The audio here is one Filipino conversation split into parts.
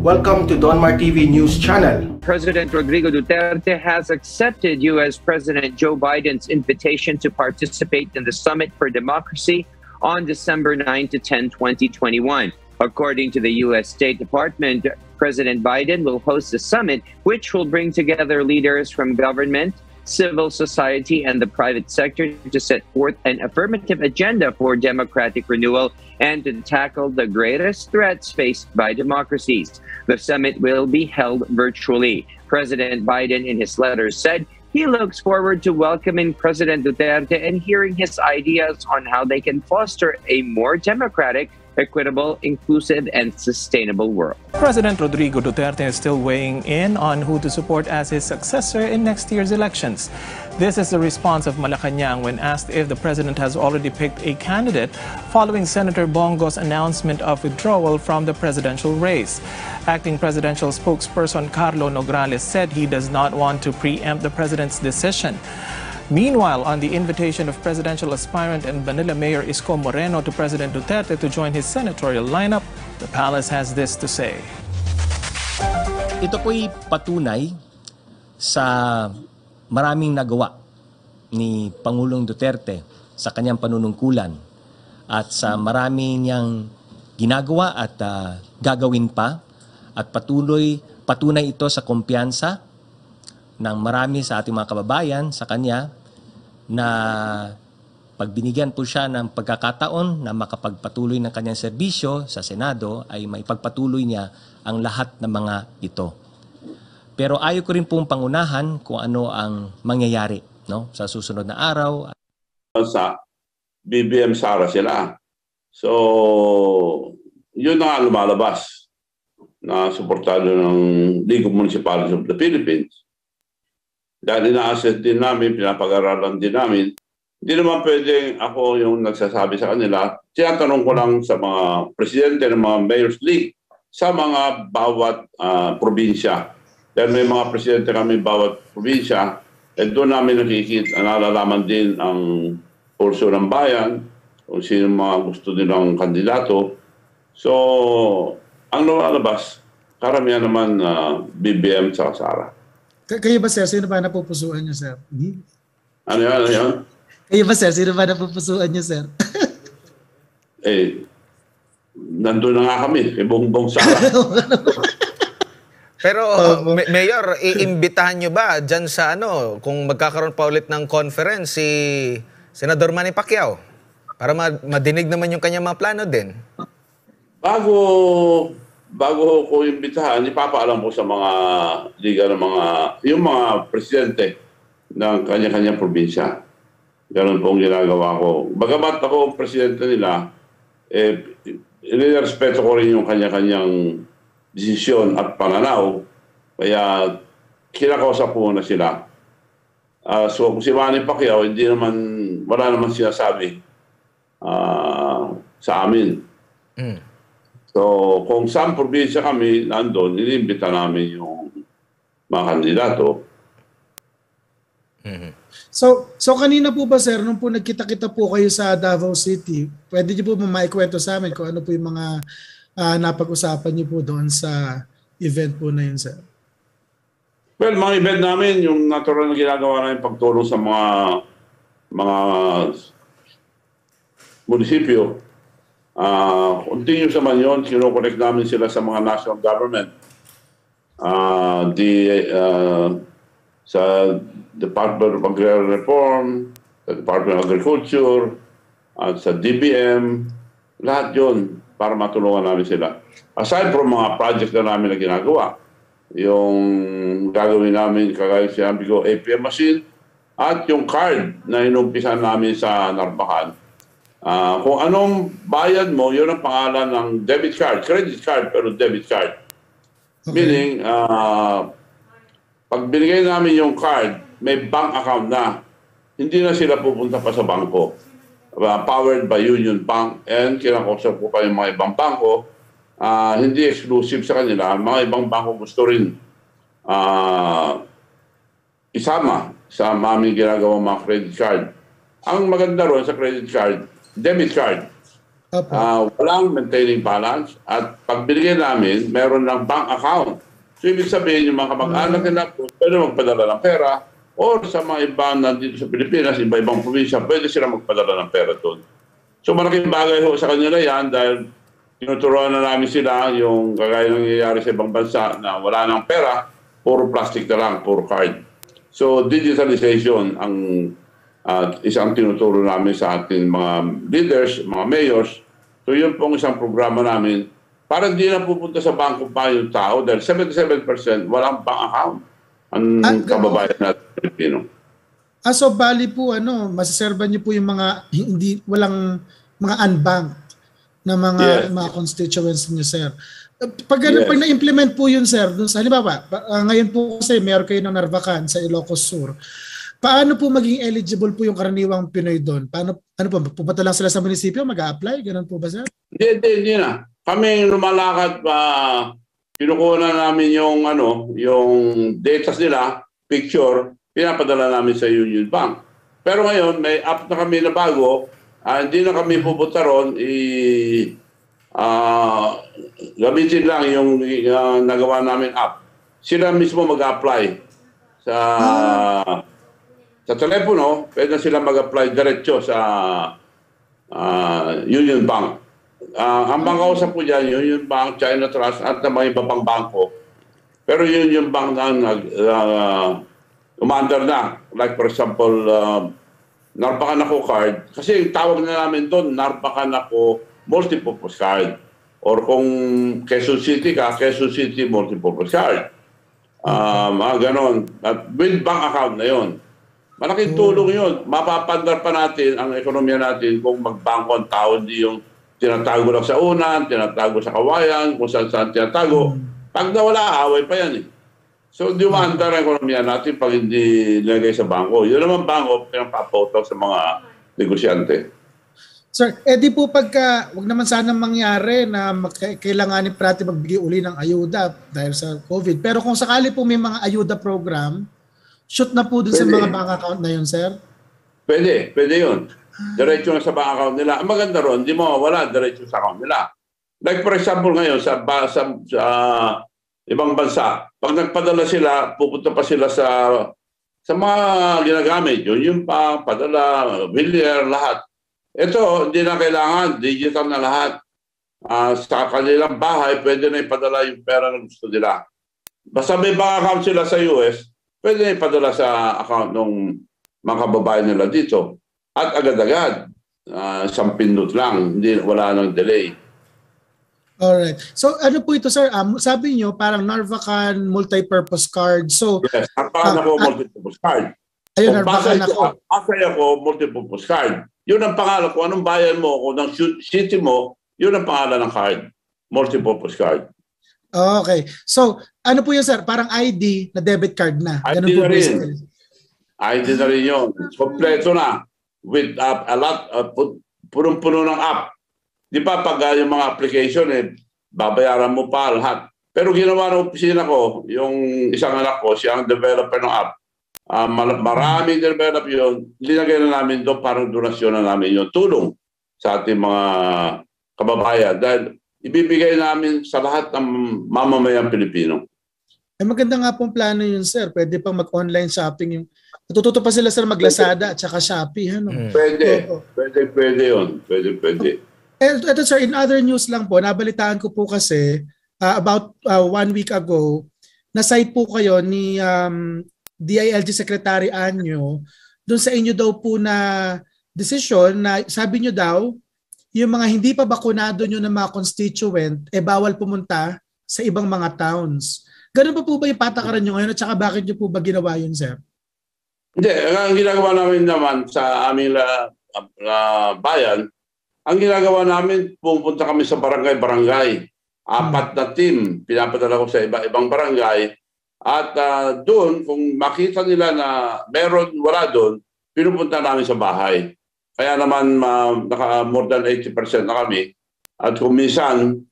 Welcome to Donmar TV News Channel. President Rodrigo Duterte has accepted U.S. President Joe Biden's invitation to participate in the Summit for Democracy on December 9 to 10, 2021. According to the U.S. State Department, President Biden will host the summit, which will bring together leaders from government, civil society, and the private sector to set forth an affirmative agenda for democratic renewal and to tackle the greatest threats faced by democracies. The summit will be held virtually. President Biden, in his letter, said he looks forward to welcoming President Duterte and hearing his ideas on how they can foster a more democratic, equitable, inclusive, and sustainable world. President Rodrigo Duterte is still weighing in on who to support as his successor in next year's elections. This is the response of Malacanang when asked if the president has already picked a candidate following Senator Bongo's announcement of withdrawal from the presidential race. Acting presidential spokesperson Carlo Nograles said he does not want to preempt the president's decision. Meanwhile, on the invitation of presidential aspirant and Manila Mayor Isko Moreno to President Duterte to join his senatorial lineup, the palace has this to say. Ito po'y patunay sa maraming nagawa ni Pangulong Duterte sa kanyang panunungkulan at sa maraming niyang ginagawa at gagawin pa at patunay ito sa kumpiyansa ng marami sa ating mga kababayan sa kanya na pagbinigyan po siya ng pagkakataon na makapagpatuloy ng kanyang serbisyo sa Senado ay maipagpatuloy niya ang lahat ng mga ito. Pero ayaw ko rin pong pangunahan kung ano ang mangyayari sa susunod na araw. Sa BBM Sara sila. So, yun na lumalabas na suportado ng League of Municipalities of the Philippines. Dahil ina-assess din namin, pinapag-aralan din namin, hindi naman pwedeng ako yung nagsasabi sa kanila. Tinatanong ko lang sa mga presidente ng mga Mayor's League sa mga bawat probinsya. Dahil may mga presidente kami bawat probinsya, doon namin nakikita, nalalaman din ang pulso ng bayan, kung sino mga gusto nilang kandidato. So, ang lumalabas, karamihan naman BBM sa Sara. Kayo ba, sir? Sino ba napupusuan niyo, sir? Ano yan? Kayo ba, sir? Sino ba napupusuan niyo, sir? Nandun na nga kami. Bongbong Sara. Pero, Mayor, iimbitahan niyo ba dyan sa kung magkakaroon pa ulit ng conference si Senador Manny Pacquiao? Para madinig naman yung kanyang mga plano din. Bago ko imbitahan, ipapaalam ko sa mga liga ng yung mga presidente ng kanya-kanyang probinsya. Ganun po ang ginagawa ko. Bagamat ako presidente nila, inirespeto ko rin yung kanya-kanyang desisyon at pananaw. Kaya kinakausap ko na sila. So kung si Manny Pacquiao, wala naman sinasabi sa amin. So, kung saan probinsya kami nandun, iniimbita namin yung mga kandidato. So kanina po ba, sir, nung po nagkita-kita po kayo sa Davao City, pwede niyo po maikwento sa amin kung ano po yung mga napag-usapan niyo po doon sa event po na yun, sir? Well, mga event namin, yung natural na ginagawa namin pagtulong sa mga munisipyo. Continuous naman yun, kinoconnect namin sila sa mga national government. Sa Department of Agrarian Reform, sa Department of Agriculture, at sa DBM, lahat yun para matulungan namin sila. Aside from mga project na namin na ginagawa, yung gagawin namin, kagaya sinabi ko, APM machine, at yung card na inumpisan namin sa Narbacan. Kung anong bayad mo, yun ang pangalan ng debit card. Credit card, pero debit card. Okay. Meaning, pag binigay namin yung card, may bank account na. Hindi na sila pupunta pa sa bangko. Powered by Union Bank. And kinakausap ko pa yung mga ibang bangko. Hindi exclusive sa kanila. Mga ibang bangko gusto rin isama sa aming ginagawa mga credit card. Ang maganda ron sa credit card, debit card. Opo. Walang maintaining balance at pag binigay namin, meron ng bank account. So ibig sabihin, yung mga kamag-anak nila, pwede magpadala ng pera or sa mga iba nandito sa Pilipinas, iba-ibang probinsya, pwede sila magpadala ng pera doon. So malaking bagay ho sa kanila yan dahil tinuturuan na namin sila yung kagaya ng nangyayari sa ibang bansa na wala ng pera, puro plastic na lang, puro card. So digitalization ang isang tinuturo namin sa ating mga leaders, mga mayors. So yun pong isang programa namin para hindi na pupunta sa bangko pa yung tao dahil 77% walang bank account ang kababayan natin Pilipino. So bali po masaserban niyo po yung mga walang mga unbanked na mga constituents niyo, sir. Pag na-implement po yun, sir, dun sa halimbawa, ngayon po kasi meron kayo ng Narvacan sa Ilocos Sur. Paano po maging eligible po yung karaniwang Pinoy doon? Ano po, pupunta lang sila sa munisipyo, mag-a-apply? Ganun po ba, sir? Hindi na. Kami lumalakad pa, kinukuha na namin yung data nila, picture, pinapadala namin sa Union Bank. Pero ngayon, may app na kami na bago, hindi na kami pupunta ron, gamitin lang yung nagawa namin app. Sila mismo mag-apply sa telepono, pwede sila mag-apply diretso sa Union Bank. Ang bangkausap po dyan, Union Bank, China Trust, at na mga iba pang bangko. Pero Union Bank na umandar na. Like for example, Narvacan ako card. Kasi tawag na namin doon, Narvacan ako multipurpose card. Or kung Quezon City ka, Quezon City multipurpose card. Mga ganon. At with bank account na yon. Malaking tulong yun. Mapapandar pa natin ang ekonomiya natin kung magbangko ang tao, hindi yung tinatago lang sa unan, tinatago sa kawayan, kung saan tinatago. Pag nawala, away pa yan eh. So, di umandar ang ekonomiya natin pag hindi nilagay sa bangko. Yun naman bangko, pinapapotol sa mga negosyante. Sir, di po pagka, wag naman sana mangyari na kailanganin pa natin magbigay uli ng ayuda dahil sa COVID. Pero kung sakali po may mga ayuda program, shoot na po dun sa mga bank account na yun, sir? Pwede yun. Diretso na sa bank account nila. Ang maganda ron, di mawawala diretso sa account nila. Like for example ngayon, sa ibang bansa, pag nagpadala sila, pupunta pa sila sa mga ginagamit. Yung padala, Villier, lahat. Ito, hindi na kailangan. Digital na lahat. Sa kanilang bahay, pwede na ipadala yung pera na gusto nila. Basta may bank account sila sa US, pwede na ipadala sa account ng mga kababayan nila dito. At agad-agad, isang pindot lang, wala nang delay. Alright. So ano po ito, sir? Sabi niyo parang Narvacan multi-purpose card. So yes, Narvacan ako multi-purpose card. Ayun, Narvacan ako. Pasay ako multi-purpose card. Yun ang pangalan ko. Anong bayan mo, kung ng city mo, yun ang pangalan ng card. Multi-purpose card. Okay. So ano po yun, sir? Parang ID na debit card na. ID na rin. ID na rin yun. Kompleto na. With a lot, punong-puno ng app. Di ba pag yung mga application, babayaran mo pa lahat. Pero ginawa ng opisina ko, yung isang anak ko, siya ang developer ng app. Maraming develop yun. Linagay na namin doon, parang donasyon na namin yung tulong sa ating mga kababayan. Dahil ibibigay namin sa lahat ng mamamayang Pilipino. Maganda nga pong plano yun, sir. Pwede pang mag-online shopping. Yung natututo pa sila sir mag-Lazada at saka Shopee. Pwede yun. Pwede. Ito sir, in other news lang po, nabalitaan ko po kasi about 1 week ago, na-cite po kayo ni DILG Secretary Anyo doon sa inyo daw po na decision na sabi nyo daw, yung mga hindi pa bakunado nyo ng mga constituent, bawal pumunta sa ibang mga towns. Ganun pa po ba yung patakaran nyo ngayon at saka bakit nyo po ba ginawa yun, sir? Hindi, ang ginagawa namin naman sa aming bayan, ang ginagawa namin, pupunta kami sa barangay-barangay. 4 na team, pinapadala ko sa iba-ibang barangay. At doon, kung makita nila na wala doon, pinupunta namin sa bahay. Kaya naman, more than 80% na kami. At kung minsan,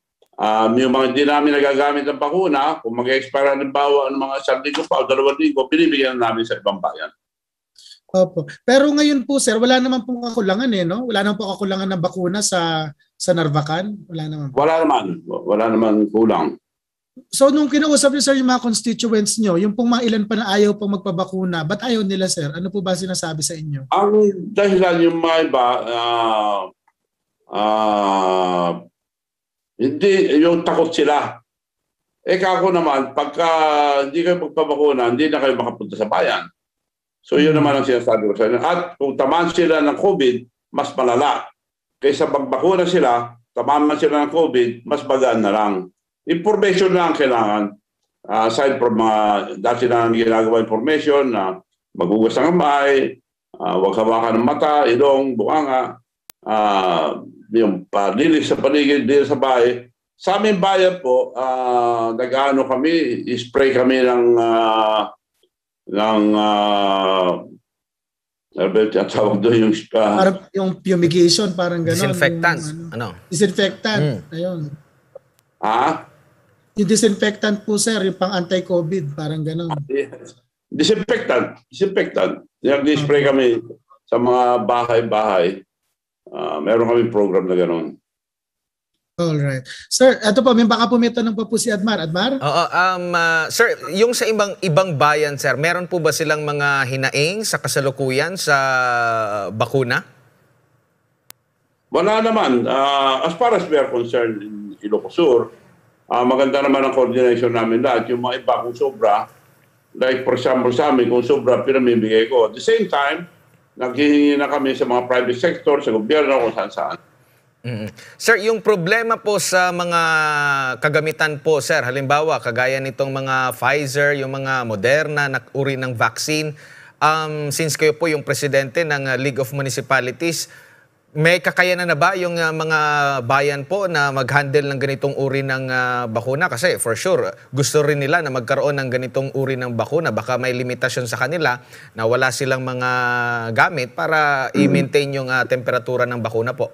yung mga hindi namin nagagamit ng bakuna, kung mag-expire halimbawa ng mga 1 linggo pa o 2 linggo, binibigyan namin sa ibang bayan. Opo. Pero ngayon po sir, wala naman pong kakulangan no? Wala naman pong kakulangan ng bakuna sa sa Narvacan? Wala naman. Wala naman kulang. So nung kinausap niyo sir yung mga constituents niyo, yung pong mga ilan pa na ayaw pang magpabakuna, ba't ayaw nila sir? Ano po ba sinasabi sa inyo? Ang dahilan yung mga iba, hindi, yung takot sila. Kako naman, pagka hindi kayo magpabakuna, hindi na kayo makapunta sa bayan. So yun naman ang sinasabi ko sa inyo. At kung tamaan sila ng COVID, mas malala. Kaysa magbakuna sila, tamaan sila ng COVID, mas bagaan na lang. Information lang kailangan. Aside from mga dati na ginagawa information na maghugas ng kamay, huwag hawakan ng mata, ilong, bunganga, yung palinis sa paligid, dito sa bahay. Sa aming bayan po, nag-ano kami, spray kami ng tawag doon yung parang yung fumigation, parang gano'n. Disinfectant. Disinfectant. Ayun. Yung disinfectant po sir, yung pang anti-COVID, parang gano'n. Disinfectant. Nag-spray kami sa mga bahay-bahay. Meron kami program na gano'n. Alright. Sir, ito po, baka po may tanong pa po si Admar. Admar? Oo, sir, yung sa ibang bayan, sir, meron po ba silang mga hinaing sa kasalukuyan sa bakuna? Wala naman. As far as we are concerned in Ilocos Sur, maganda naman ang coordination namin lahat. Yung mga iba kung sobra, like for example sa amin, kung sobra, pinamimigay ko. At the same time, naghihingi na kami sa mga private sector, sa gobyerno, kung saan-saan. Sir, yung problema po sa mga kagamitan po, sir, halimbawa, kagaya nitong mga Pfizer, yung mga Moderna, na uri ng vaccine, since kayo po yung presidente ng League of Municipalities, may kakayanan na ba yung mga bayan po na mag-handle ng ganitong uri ng bakuna? Kasi for sure, gusto rin nila na magkaroon ng ganitong uri ng bakuna. Baka may limitasyon sa kanila na wala silang mga gamit para i-maintain yung temperatura ng bakuna po.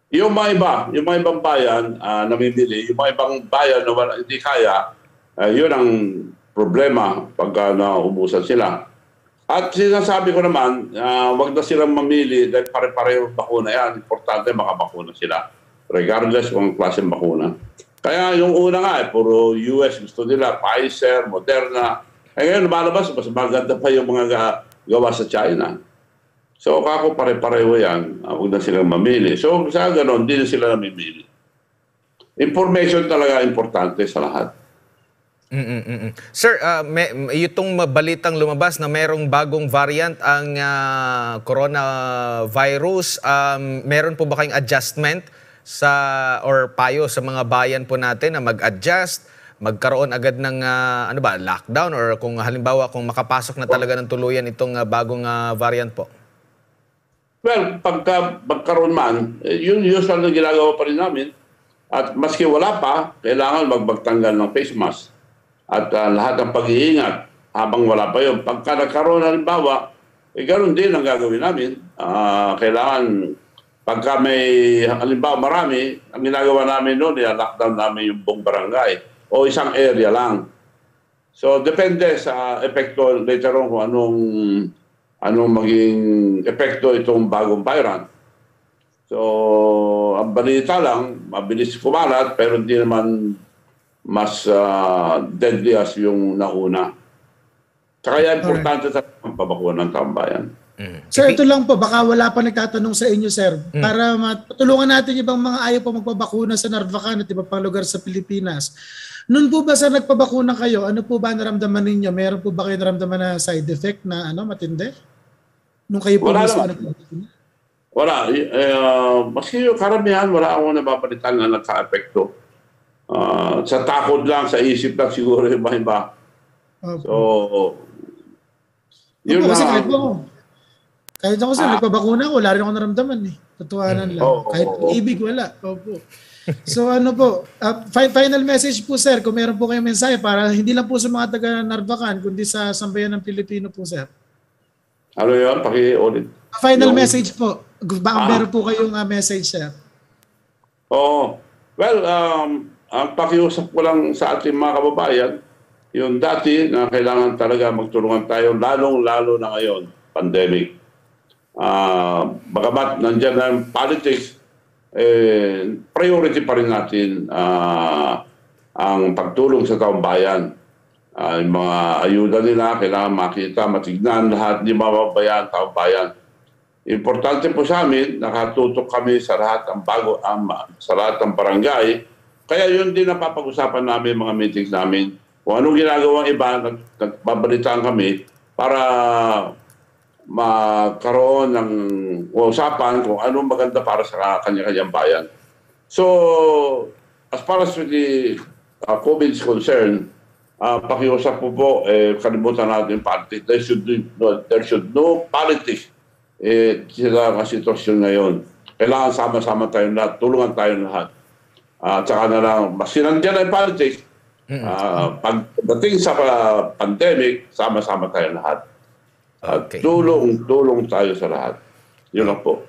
Yung mga ibang bayan namimili, yung mga ibang bayan na hindi kaya, yun ang problema pagka naubusan sila. At sinasabi ko naman, wag na silang mamili dahil pare-pareho bakuna yan. Importante makabakuna sila, regardless kung klaseng bakuna. Kaya yung una nga, puro US gusto nila, Pfizer, Moderna. Ngayon lumalabas, mas maganda pa yung mga gawa sa China. So kako pare-pareho yan, huwag na silang mamili. So sa ganon, hindi na sila namimili. Information talaga importante sa lahat. Sir, itong balitang lumabas na mayroong bagong variant ang coronavirus, meron po ba kayong adjustment or payo sa mga bayan po natin na mag-adjust, magkaroon agad ng lockdown, or kung halimbawa kung makapasok na talaga ng tuluyan itong bagong variant po? Well, pagka magkaroon man, yun usual na ginagawa pa rin namin. At maski wala pa, kailangan magtanggal ng face mask. At lahat ng pag-iingat habang wala pa yun. Pagka nagkaroon halimbawa, ganoon din ang gagawin namin. Kailangan, pagka may halimbawa marami, ang ginagawa namin noon, lockdown namin yung buong barangay o isang area lang. So, depende sa epekto later on kung anong maging epekto itong bagong variant. So, ang balita lang, mabilis kumalat, pero hindi naman mas deadly as yung nauna. Kaya importante sa pabakuna ng taong bayan. Sir, ito lang po, baka wala pa nagtatanong sa inyo, sir. Para matulungan natin yung ibang mga ayaw pa magpabakuna sa Narvacan at iba pang lugar sa Pilipinas. Noon po ba sa nagpabakuna kayo, ano po ba naramdaman ninyo? Meron po ba kayo naramdaman na side effect na matindi? Nung kayo po mismo nagpabakuna? Wala. Maski yung karamihan, wala akong nababalitan na nagka-epekto. Sa takot lang, sa isip lang siguro yung iba. Okay. So, yun lang. Kahit ako sir, nagpabakuna ko, wala rin ako naramdaman eh. Tatuanan lang. Kahit ibig, wala. Opo. So ano po, final message po sir, kung meron po kayong mensahe para hindi lang po sa mga taga Narvacan, kundi sa sambayan ng Pilipino po sir. Ano yun? Paki-ulit. Final message po. Baka meron po kayong message sir. Oo. Well, ang pakiusap ko lang sa ating mga kababayan, yung dati na kailangan talaga magtulungan tayo, lalong-lalo na ngayon, pandemic. Bagamat nandyan ang politics, priority pa rin natin ang pagtulong sa taong bayan. Yung mga ayuda nila, kailangan makita, matignan lahat, di mababayaan taong bayan. Importante po sa amin, nakatutok kami sa lahat sa lahat ng barangay. Kaya yun din napapag-usapan namin, mga meetings namin. Kung anong ginagawang iba, nagbabalitaan kami para magkaroon ng usapan kung anong maganda para sa kanya-kanyang bayan. So, as far as the COVID is concerned, pakiusap po, kalimutan natin yung politics. There should no politics sila ang sitwasyon ngayon. Kailangan sama-sama tayong lahat, tulungan tayong lahat. At saka na lang, mas sinandyan ang politics, pagdating sa pandemic, sama-sama tayong lahat. Okay. Tulong tayo sa lahat. Yun lang po.